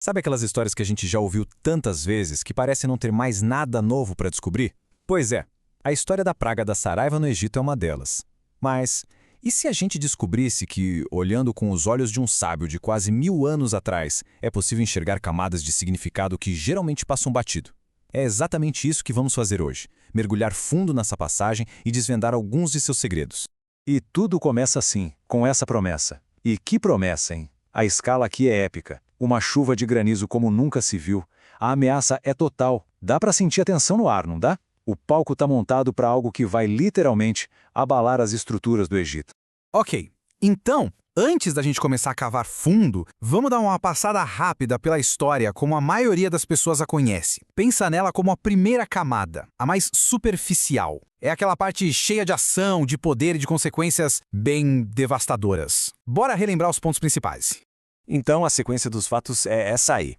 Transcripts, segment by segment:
Sabe aquelas histórias que a gente já ouviu tantas vezes que parece não ter mais nada novo para descobrir? Pois é, a história da praga da saraiva no Egito é uma delas. Mas e se a gente descobrisse que, olhando com os olhos de um sábio de quase 1000 anos atrás, é possível enxergar camadas de significado que geralmente passam batido? É exatamente isso que vamos fazer hoje, mergulhar fundo nessa passagem e desvendar alguns de seus segredos. E tudo começa assim, com essa promessa. E que promessa, hein? A escala aqui é épica. Uma chuva de granizo como nunca se viu. A ameaça é total. Dá pra sentir a tensão no ar, não dá? O palco tá montado para algo que vai literalmente abalar as estruturas do Egito. Ok, então, antes da gente começar a cavar fundo, vamos dar uma passada rápida pela história como a maioria das pessoas a conhece. Pensa nela como a primeira camada, a mais superficial. É aquela parte cheia de ação, de poder e de consequências bem devastadoras. Bora relembrar os pontos principais. Então a sequência dos fatos é essa aí.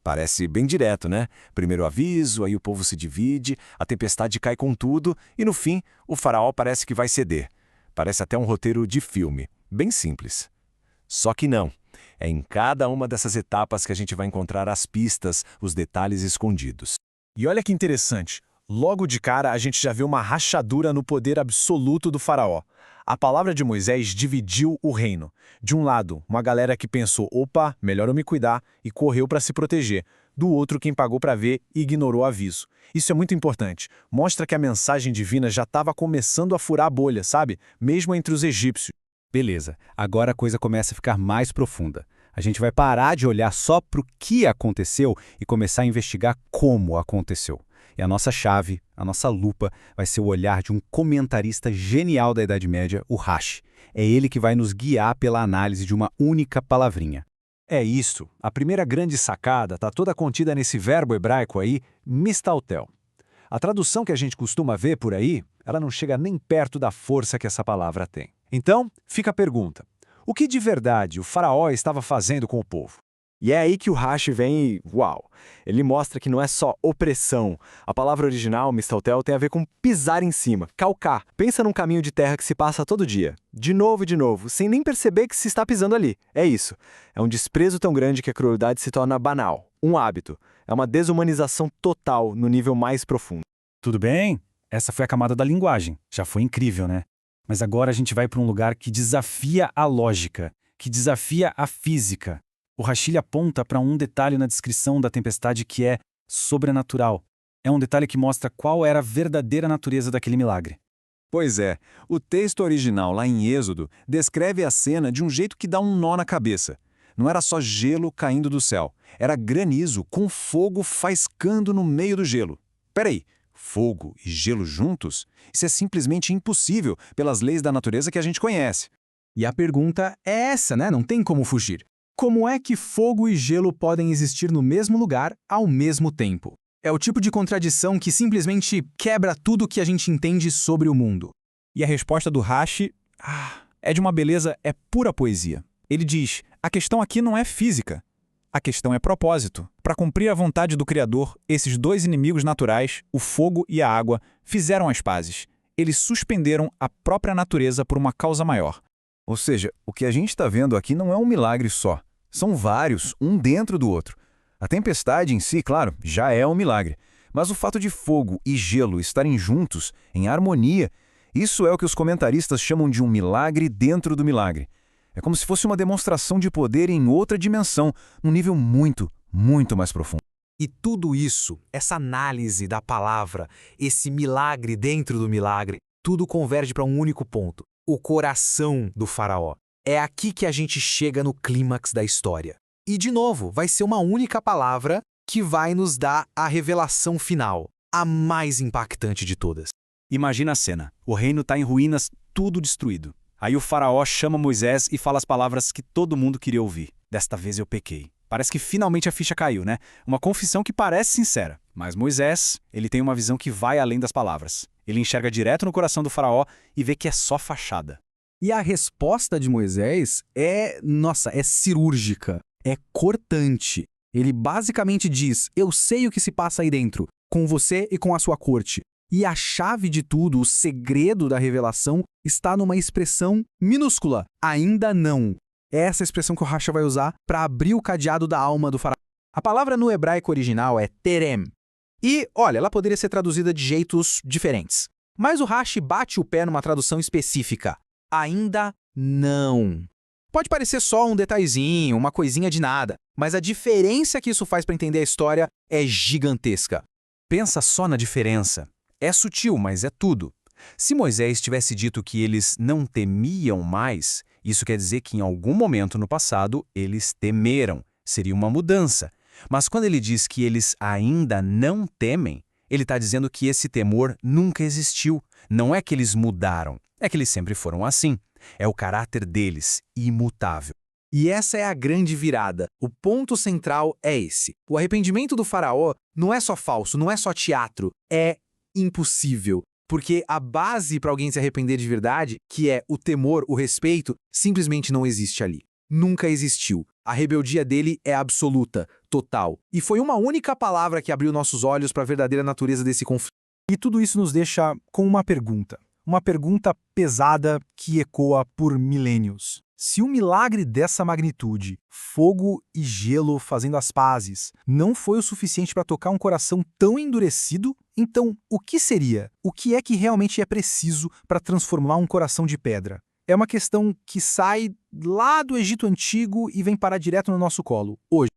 Parece bem direto, né? Primeiro aviso, aí o povo se divide, a tempestade cai com tudo e no fim o faraó parece que vai ceder. Parece até um roteiro de filme, bem simples. Só que não. É em cada uma dessas etapas que a gente vai encontrar as pistas, os detalhes escondidos. E olha que interessante, logo de cara a gente já vê uma rachadura no poder absoluto do faraó. A palavra de Moisés dividiu o reino. De um lado, uma galera que pensou, opa, melhor eu me cuidar, e correu para se proteger. Do outro, quem pagou para ver e ignorou o aviso. Isso é muito importante. Mostra que a mensagem divina já estava começando a furar a bolha, sabe? Mesmo entre os egípcios. Beleza, agora a coisa começa a ficar mais profunda. A gente vai parar de olhar só para o que aconteceu e começar a investigar como aconteceu. E a nossa chave, a nossa lupa, vai ser o olhar de um comentarista genial da Idade Média, o Rashi. É ele que vai nos guiar pela análise de uma única palavrinha. É isso. A primeira grande sacada está toda contida nesse verbo hebraico aí, mistaltel. A tradução que a gente costuma ver por aí, ela não chega nem perto da força que essa palavra tem. Então, fica a pergunta. O que de verdade o faraó estava fazendo com o povo? E é aí que o Rashi vem e, uau, ele mostra que não é só opressão. A palavra original, mistaltel, tem a ver com pisar em cima, calcar. Pensa num caminho de terra que se passa todo dia, de novo, sem nem perceber que se está pisando ali. É isso. É um desprezo tão grande que a crueldade se torna banal, um hábito. É uma desumanização total no nível mais profundo. Tudo bem? Essa foi a camada da linguagem. Já foi incrível, né? Mas agora a gente vai para um lugar que desafia a lógica, que desafia a física. O Rashi aponta para um detalhe na descrição da tempestade que é sobrenatural. É um detalhe que mostra qual era a verdadeira natureza daquele milagre. Pois é, o texto original lá em Êxodo descreve a cena de um jeito que dá um nó na cabeça. Não era só gelo caindo do céu, era granizo com fogo faiscando no meio do gelo. Peraí, fogo e gelo juntos? Isso é simplesmente impossível pelas leis da natureza que a gente conhece. E a pergunta é essa, né? Não tem como fugir. Como é que fogo e gelo podem existir no mesmo lugar ao mesmo tempo? É o tipo de contradição que simplesmente quebra tudo que a gente entende sobre o mundo. E a resposta do Rashi é de uma beleza, é pura poesia. Ele diz, a questão aqui não é física, a questão é propósito. Para cumprir a vontade do Criador, esses dois inimigos naturais, o fogo e a água, fizeram as pazes. Eles suspenderam a própria natureza por uma causa maior. Ou seja, o que a gente está vendo aqui não é um milagre só. São vários, um dentro do outro. A tempestade em si, claro, já é um milagre. Mas o fato de fogo e gelo estarem juntos, em harmonia, isso é o que os comentaristas chamam de um milagre dentro do milagre. É como se fosse uma demonstração de poder em outra dimensão, num nível muito, muito mais profundo. E tudo isso, essa análise da palavra, esse milagre dentro do milagre, tudo converge para um único ponto. O coração do faraó. É aqui que a gente chega no clímax da história. E, de novo, vai ser uma única palavra que vai nos dar a revelação final, a mais impactante de todas. Imagina a cena. O reino está em ruínas, tudo destruído. Aí o faraó chama Moisés e fala as palavras que todo mundo queria ouvir. Desta vez eu pequei. Parece que finalmente a ficha caiu, né? Uma confissão que parece sincera. Mas Moisés, ele tem uma visão que vai além das palavras. Ele enxerga direto no coração do faraó e vê que é só fachada. E a resposta de Moisés é cirúrgica, é cortante. Ele basicamente diz, eu sei o que se passa aí dentro, com você e com a sua corte. E a chave de tudo, o segredo da revelação, está numa expressão minúscula, ainda não. É essa expressão que o Rashi vai usar para abrir o cadeado da alma do faraó. A palavra no hebraico original é terem. E, olha, ela poderia ser traduzida de jeitos diferentes. Mas o Rashi bate o pé numa tradução específica. Ainda não. Pode parecer só um detalhezinho, uma coisinha de nada, mas a diferença que isso faz para entender a história é gigantesca. Pensa só na diferença. É sutil, mas é tudo. Se Moisés tivesse dito que eles não temiam mais, isso quer dizer que em algum momento no passado eles temeram. Seria uma mudança. Mas quando ele diz que eles ainda não temem, ele está dizendo que esse temor nunca existiu. Não é que eles mudaram, é que eles sempre foram assim. É o caráter deles, imutável. E essa é a grande virada. O ponto central é esse. O arrependimento do faraó não é só falso, não é só teatro, é impossível. Porque a base para alguém se arrepender de verdade, que é o temor, o respeito, simplesmente não existe ali. Nunca existiu. A rebeldia dele é absoluta, total. E foi uma única palavra que abriu nossos olhos para a verdadeira natureza desse conflito. E tudo isso nos deixa com uma pergunta. Uma pergunta pesada que ecoa por milênios. Se um milagre dessa magnitude, fogo e gelo fazendo as pazes, não foi o suficiente para tocar um coração tão endurecido, então o que seria? O que é que realmente é preciso para transformar um coração de pedra? É uma questão que sai lá do Egito Antigo e vem parar direto no nosso colo, hoje.